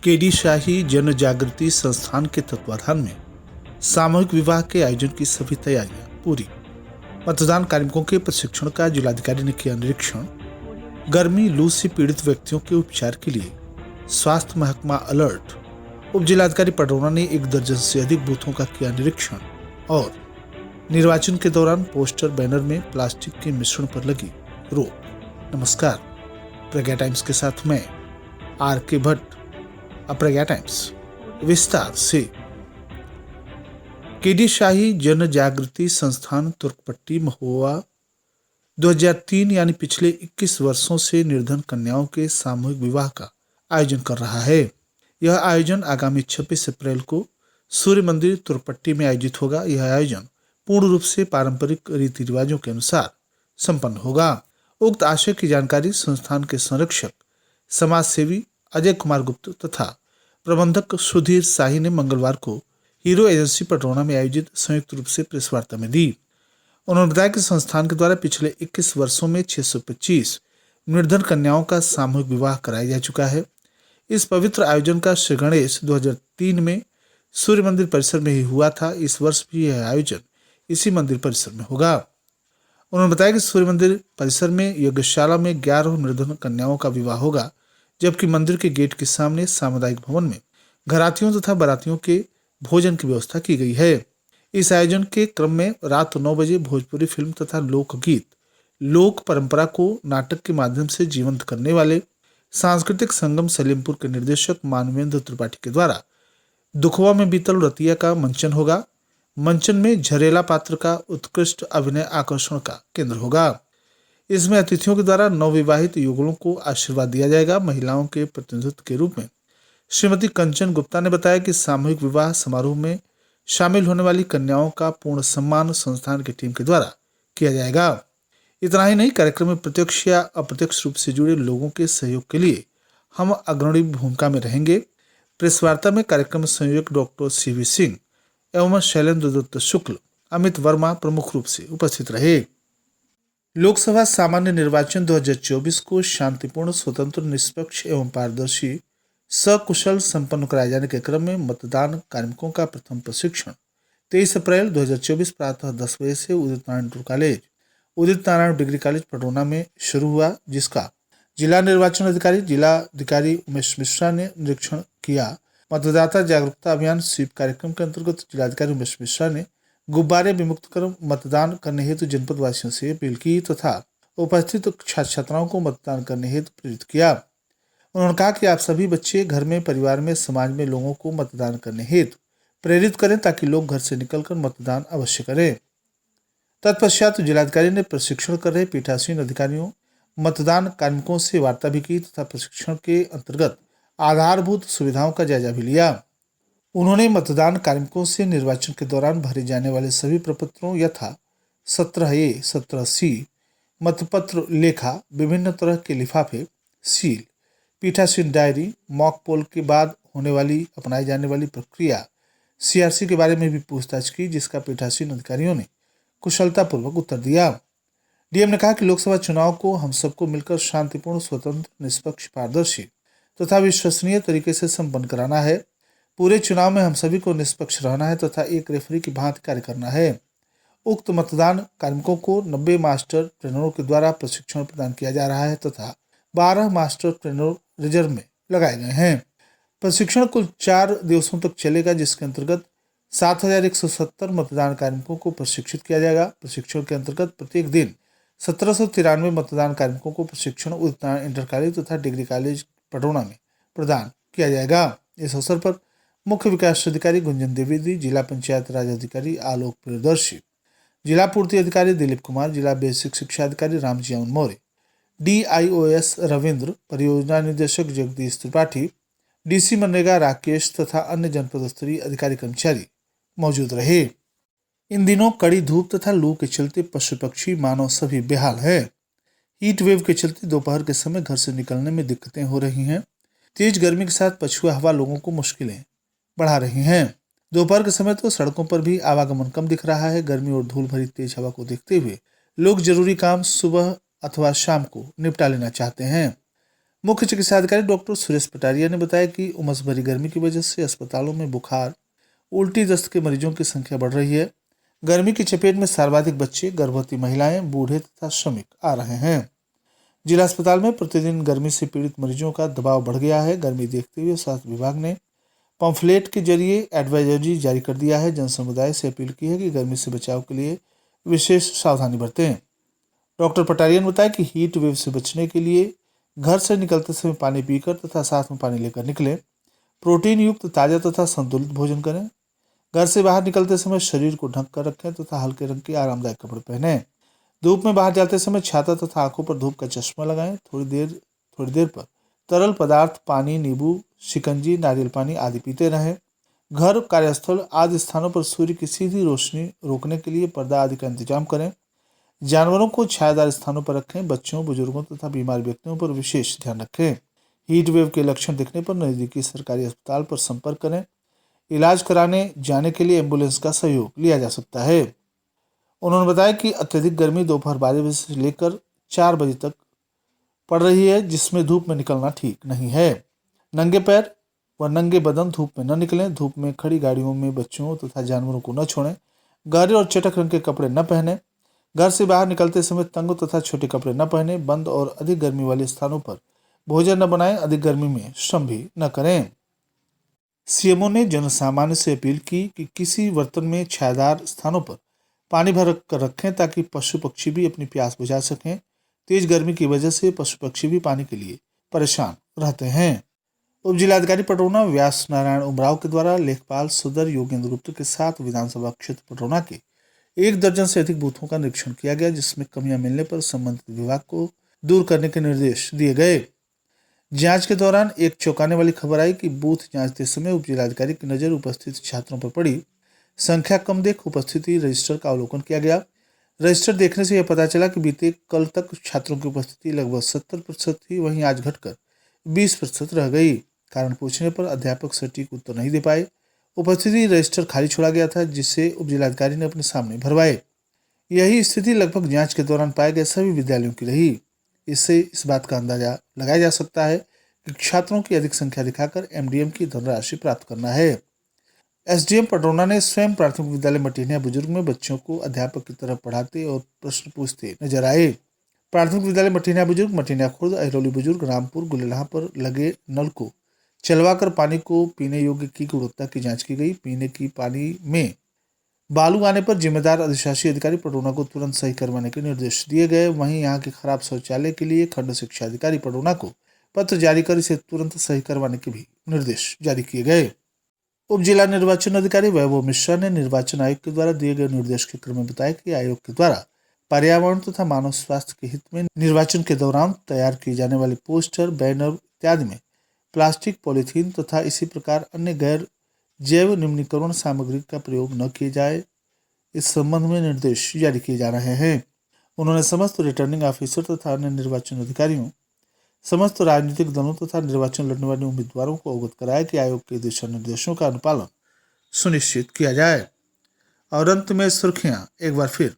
KD शाही जन जागृति संस्थान के तत्वाधान में सामूहिक विवाह के आयोजन की सभी तैयारियां पूरी। मतदान कार्मिकों के प्रशिक्षण का जिलाधिकारी ने किया निरीक्षण। गर्मी लू से पीड़ित व्यक्तियों के उपचार के लिए स्वास्थ्य महकमा अलर्ट। उप जिलाधिकारी पडरौना ने 1 दर्जन से अधिक बूथों का किया निरीक्षण। और निर्वाचन के दौरान पोस्टर बैनर में प्लास्टिक के मिश्रण पर लगी रोक। नमस्कार, प्रज्ञा टाइम्स के साथ मैं आर.के. भट्ट। प्रज्ञा टाइम्स विस्तार से। केडी शाही जन जागृति संस्थान तुर्कपट्टी महुआ 2003 यानी पिछले 21 वर्षों से निर्धन कन्याओं के सामूहिक विवाह का आयोजन कर रहा है। यह आयोजन आगामी 26 अप्रैल को सूर्य मंदिर तुर्कपट्टी में आयोजित होगा। यह आयोजन पूर्ण रूप से पारंपरिक रीति रिवाजों के अनुसार संपन्न होगा। उक्त आशय की जानकारी संस्थान के संरक्षक समाज सेवी अजय कुमार गुप्त तथा प्रबंधक सुधीर शाही ने मंगलवार को हीरो एजेंसी पडरौना में आयोजित संयुक्त रूप से प्रेस वार्ता में दी। उन्होंने बताया कि संस्थान के द्वारा पिछले 21 वर्षों में 625 निर्धन कन्याओं का सामूहिक विवाह कराया जा चुका है। इस पवित्र आयोजन का श्री गणेश 2003 में सूर्य मंदिर परिसर में ही हुआ था। इस वर्ष भी यह आयोजन इसी मंदिर परिसर में होगा। उन्होंने बताया कि सूर्य मंदिर परिसर में यज्ञशाला में 11 निर्धन कन्याओं का विवाह होगा, जबकि मंदिर के गेट के सामने सामुदायिक भवन में घरातियों तथा बारातियों के भोजन की व्यवस्था की गई है। इस आयोजन के क्रम में रात 9 बजे भोजपुरी फिल्म तथा लोकगीत, लोक परंपरा को नाटक के माध्यम से जीवंत करने वाले सांस्कृतिक संगम सलीमपुर के निर्देशक मानवेंद्र त्रिपाठी के द्वारा दुखवा में बीतल रतिया का मंचन होगा। मंचन में झरेला पात्र का उत्कृष्ट अभिनय आकर्षण का केंद्र होगा। इसमें अतिथियों के द्वारा नवविवाहित युगलों को आशीर्वाद दिया जाएगा। महिलाओं के प्रतिनिधित्व के रूप में श्रीमती कंचन गुप्ता ने बताया कि सामूहिक विवाह समारोह में शामिल होने वाली कन्याओं का पूर्ण सम्मान संस्थान की टीम के द्वारा किया जाएगा। इतना ही नहीं, कार्यक्रम में प्रत्यक्ष या अप्रत्यक्ष रूप से जुड़े लोगों के सहयोग के लिए हम अग्रणी भूमिका में रहेंगे। प्रेस वार्ता में कार्यक्रम संयोजक डॉक्टर सी.वी. सिंह एवं शैलेंद्र दत्त शुक्ल, अमित वर्मा प्रमुख रूप से उपस्थित रहे। लोकसभा सामान्य निर्वाचन 2024 को शांतिपूर्ण, स्वतंत्र, निष्पक्ष एवं पारदर्शी सकुशल संपन्न कराए जाने के क्रम में मतदान कार्मिकों का प्रथम प्रशिक्षण 23 अप्रैल 2024 प्रातः 10 बजे से उदित नारायण डिग्री कॉलेज पडरौना में शुरू हुआ, जिसका जिला निर्वाचन अधिकारी जिलाधिकारी उमेश मिश्रा ने निरीक्षण किया। मतदाता जागरूकता अभियान स्वीप कार्यक्रम के अंतर्गत जिलाधिकारी उमेश मिश्रा ने गुब्बारे विमुक्त कर मतदान करने हेतु जनपद वासियों से अपील की तथा उपस्थित छात्र छात्राओं को मतदान करने हेतु प्रेरित किया। उन्होंने कहा कि आप सभी बच्चे घर में, परिवार में, समाज में लोगों को मतदान करने हेतु प्रेरित करें ताकि लोग घर से निकलकर मतदान अवश्य करें। तत्पश्चात जिलाधिकारी ने प्रशिक्षण कर रहे पीठासीन अधिकारियों, मतदान कार्मिकों से वार्ता भी की तथा प्रशिक्षण के अंतर्गत आधारभूत सुविधाओं का जायजा भी लिया। उन्होंने मतदान कार्मिकों से निर्वाचन के दौरान भरे जाने वाले सभी प्रपत्रों यथा 17A, 17C, मतपत्र लेखा, विभिन्न तरह के लिफाफे, सील, पीठासीन डायरी, मॉक पोल के बाद होने वाली अपनाई जाने वाली प्रक्रिया CRC के बारे में भी पूछताछ की, जिसका पीठासीन अधिकारियों ने कुशलतापूर्वक उत्तर दिया। डीएम ने कहा कि लोकसभा चुनाव को हम सबको मिलकर शांतिपूर्ण, स्वतंत्र, निष्पक्ष, पारदर्शी तथा विश्वसनीय तरीके से संपन्न कराना है। पूरे चुनाव में हम सभी को निष्पक्ष रहना है तथा एक रेफरी की भांति कार्य करना है। उक्त मतदान कार्मिकों को 90 मास्टर ट्रेनरों के द्वारा प्रशिक्षण प्रदान किया जा रहा है तथा 12 मास्टर ट्रेनर रिजर्व में लगाए गए हैं। प्रशिक्षण कुल 4 दिवसों तक चलेगा, जिसके अंतर्गत 7170 मतदान कार्मिकों को प्रशिक्षित किया जाएगा। प्रशिक्षण के अंतर्गत प्रत्येक दिन 1793 मतदान कार्मिकों को प्रशिक्षण उदित नारायण इंटर कॉलेज तथा डिग्री कॉलेज पडरौना में प्रदान किया जाएगा। इस अवसर पर मुख्य विकास अधिकारी गुंजन द्विवेदी, जिला पंचायत राज अधिकारी आलोक प्रियदर्शी, जिला पूर्ति अधिकारी दिलीप कुमार, जिला बेसिक शिक्षा अधिकारी रामजीवन मौर्य, DIOS रविंद्र, परियोजना निदेशक जगदीश त्रिपाठी, DC मनरेगा राकेश तथा अन्य जनपद स्तरीय अधिकारी कर्मचारी मौजूद रहे। इन दिनों कड़ी धूप तथा लू के चलते पशु पक्षी मानव सभी बेहाल है। हीट वेव के चलते दोपहर के समय घर से निकलने में दिक्कतें हो रही हैं। तेज गर्मी के साथ पछुआ हवा लोगों को मुश्किलें बढ़ा रही हैं। दोपहर के समय तो सड़कों पर भी आवागमन कम दिख रहा है। गर्मी और धूल भरी तेज हवा को देखते हुए लोग जरूरी काम सुबह अथवा शाम को निपटा लेना चाहते हैं। मुख्य चिकित्सा अधिकारी डॉक्टर सुरेश पटारिया ने बताया कि उमस भरी गर्मी की वजह से अस्पतालों में बुखार, उल्टी, दस्त के मरीजों की संख्या बढ़ रही है। गर्मी की चपेट में सर्वाधिक बच्चे, गर्भवती महिलाएं, बूढ़े तथा श्रमिक आ रहे हैं। जिला अस्पताल में प्रतिदिन गर्मी से पीड़ित मरीजों का दबाव बढ़ गया है। गर्मी देखते हुए स्वास्थ्य विभाग ने पंफलेट के जरिए एडवाइजरी जारी कर दिया है। जन समुदाय से अपील की है कि गर्मी से बचाव के लिए विशेष सावधानी बरतें। डॉक्टर पटारिया ने बताया कि हीट वेव से बचने के लिए घर से निकलते समय पानी पीकर तथा साथ में पानी लेकर निकलें। प्रोटीन युक्त ताजा तथा संतुलित भोजन करें। घर से बाहर निकलते समय शरीर को ढक कर रखें तथा हल्के रंग के आरामदायक कपड़े पहनें। धूप में बाहर जाते समय छाता तथा आंखों पर धूप का चश्मा लगाएं। थोड़ी देर पर तरल पदार्थ, पानी, नींबू, शिकंजी, नारियल पानी आदि पीते रहें। घर, कार्यस्थल आदि स्थानों पर सूर्य की सीधी रोशनी रोकने के लिए पर्दा आदि का इंतजाम करें। जानवरों को छायादार स्थानों पर रखें। बच्चों, बुजुर्गों तथा बीमार व्यक्तियों पर विशेष ध्यान रखें। हीट वेव के लक्षण दिखने पर नजदीकी सरकारी अस्पताल पर संपर्क करें। इलाज कराने जाने के लिए एम्बुलेंस का सहयोग लिया जा सकता है। उन्होंने बताया कि अत्यधिक गर्मी दोपहर 12 बजे से लेकर 4 बजे तक पड़ रही है, जिसमें धूप में निकलना ठीक नहीं है। नंगे पैर व नंगे बदन धूप में न निकलें। धूप में खड़ी गाड़ियों में बच्चों तथा जानवरों को न छोड़ें। गहरे और चटक रंग के कपड़े न पहने। घर से बाहर निकलते समय तंग तथा छोटे कपड़े न पहने। बंद और अधिक गर्मी वाले स्थानों पर भोजन न बनाएं। अधिक गर्मी में श्रम भी न करें। सीएमओ ने जनसामान्य से अपील की कि किसी बर्तन में छायादार स्थानों पर पानी भर कर रखें ताकि पशु पक्षी भी अपनी प्यास बुझा सकें। तेज गर्मी की वजह से पशु पक्षी भी पानी के लिए परेशान रहते हैं। उप जिलाधिकारी पटरौना व्यास नारायण उमराव के द्वारा लेखपाल सुधर योगेंद्र गुप्त के साथ विधानसभा क्षेत्र पटरौना के 1 दर्जन से अधिक बूथों का निरीक्षण किया गया, जिसमें कमियां मिलने पर संबंधित विभाग को दूर करने के निर्देश दिए गए। जांच के दौरान एक चौंकाने वाली खबर आई कि बूथ जांचते समय उप जिलाधिकारी की नजर उपस्थित छात्रों पर पड़ी। संख्या कम देख उपस्थिति रजिस्टर का अवलोकन किया गया। रजिस्टर देखने से यह पता चला कि बीते कल तक छात्रों की उपस्थिति लगभग 70% थी, वहीं आज घटकर 20% रह गई। कारण पूछने पर अध्यापक सटीक उत्तर नहीं दे पाए। उपस्थिति रजिस्टर खाली छोड़ा गया था, जिसे उप जिलाधिकारी ने अपने सामने भरवाए। यही स्थिति लगभग जांच के दौरान पाए गए सभी विद्यालयों की रही। इससे इस बात का अंदाजा लगाया जा सकता है कि छात्रों की अधिक संख्या दिखाकर एमडीएम की धनराशि प्राप्त करना है। एसडीएम पटरौना ने स्वयं प्राथमिक विद्यालय मटिनिया बुजुर्ग में बच्चों को अध्यापक की तरह पढ़ाते और प्रश्न पूछते नजर आए। प्राथमिक विद्यालय मटिनिया बुजुर्ग, मटिनिया खुर्द, अहिरौली बुजुर्ग, रामपुर, गुलेलाहा पर लगे नल को चलवाकर पानी को पीने योग्य की गुणवत्ता की जांच की गई। पीने की पानी में बालू आने पर जिम्मेदार अधिशासी अधिकारी पटरौना को तुरंत सही करवाने के निर्देश दिए गए। वहीं यहाँ के खराब शौचालय के लिए खंड शिक्षा अधिकारी पटरौना को पत्र जारी कर इसे तुरंत सही करवाने के भी निर्देश जारी किए गए। उप जिला निर्वाचन अधिकारी वैभव मिश्रा ने निर्वाचन आयोग के द्वारा दिए गए निर्देश के क्रम में बताया कि आयोग के द्वारा पर्यावरण तथा मानव स्वास्थ्य के हित में निर्वाचन के दौरान तैयार की जाने वाली पोस्टर, बैनर इत्यादि में प्लास्टिक, पॉलीथीन तथा इसी प्रकार अन्य गैर जैव निम्नीकरण सामग्री का प्रयोग न किए जाए, इस संबंध में निर्देश जारी किए जा रहे हैं। उन्होंने समस्त रिटर्निंग ऑफिसर तथा अन्य निर्वाचन अधिकारियों, समस्त राजनीतिक दलों तथा निर्वाचन लड़ने वाले उम्मीदवारों को अवगत कराया कि आयोग के दिशा निर्देशों का अनुपालन सुनिश्चित किया जाए। और अंत में सुर्खियां एक बार फिर।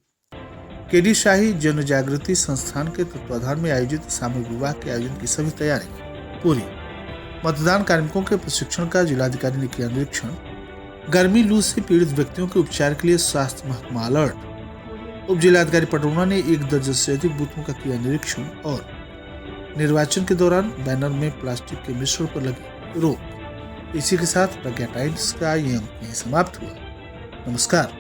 केडी शाही जन जागृति संस्थान के तत्वाधान में आयोजित सामूहिक विवाह के आयोजन की सभी तैयारी पूरी। मतदान कार्मिकों के प्रशिक्षण का जिलाधिकारी ने किया निरीक्षण। गर्मी लू से पीड़ित व्यक्तियों के उपचार के लिए स्वास्थ्य महकमा अलर्ट। उप जिलाधिकारी पटरौना ने 1 दर्जन से अधिक बूथों का किया निरीक्षण। और निर्वाचन के दौरान बैनर में प्लास्टिक के मिश्रण पर लगी रोक। इसी के साथ प्रज्ञा टाइम्स का ये अंक यहीं समाप्त हुआ। नमस्कार।